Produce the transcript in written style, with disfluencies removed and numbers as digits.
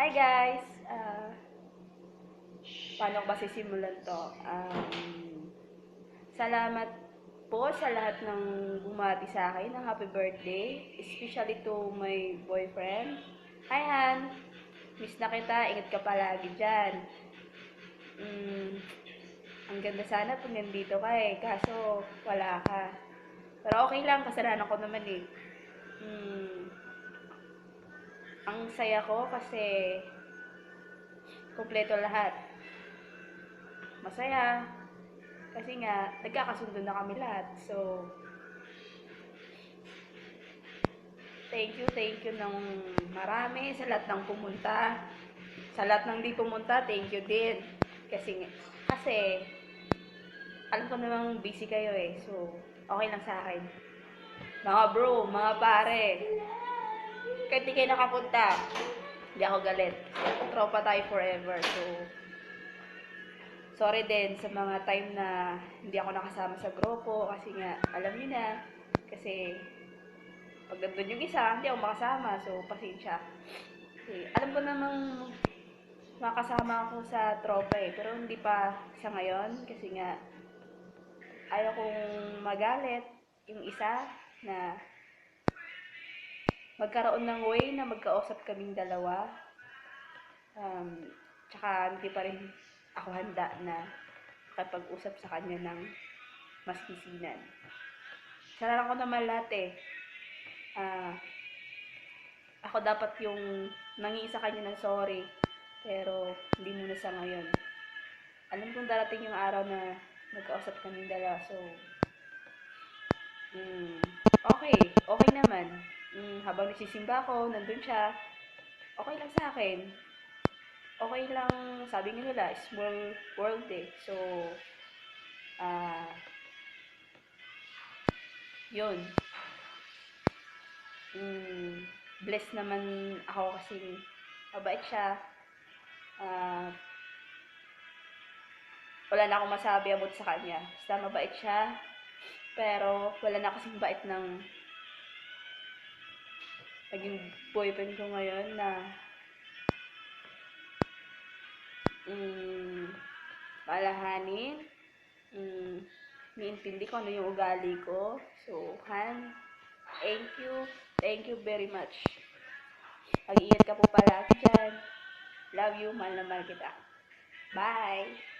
Hi guys! Paano ko ba sisimulan to? Salamat po sa lahat ng bumati sa akin ng happy birthday. Especially to my boyfriend. Hi Han! Miss na kita. Ingat ka palagi dyan. Ang ganda sana kung nandito ka eh. Kaso wala ka. Pero okay lang. Kasalanan ko naman eh. Ang saya ko kasi kompleto lahat. Masaya. Kasi nga, nagkakasundo na kami lahat. So, thank you ng marami sa lahat ng pumunta. Sa lahat ng di pumunta, thank you din. Kasi alam ko namang busy kayo eh. So, okay lang sa akin. Mga bro, mga pare, kahit di kayo nakapunta, hindi ako galit. Tropa tayo forever. So, sorry din sa mga time na hindi ako nakasama sa grupo kasi nga, alam niyo na, kasi pag nandun yung isa, hindi ako makasama. So, pasensya. Okay. Alam ko namang makasama ako sa tropa eh, pero hindi pa sa ngayon kasi nga, ayaw kong magalit yung isa na magkaroon ng way na magkausap kaming dalawa. Tsaka hindi pa rin ako handa na makipag-usap sa kanya ng mas kisinan. Sarang ko naman lahat eh. Ako dapat yung nangingi sa kanya ng sorry. Pero hindi muna sa ngayon. Alam kong darating yung araw na magkausap kaming dalawa. So, okay naman. Habang nagsisimba ako, nandun siya. Okay lang sa akin. Okay lang, sabi nga nila, small world eh. So, yun. Blessed naman ako kasi mabait siya. Wala na akong masabi about sa kanya. Basta mabait siya. Pero wala na kasing bait ng naging boyfriend ko ngayon na malahanin. Niintindi ko ano yung ugali ko. So, Han, thank you. Thank you very much. Mag-iingat ka po palagi dyan. Love you. Mahal na mahal kita. Bye!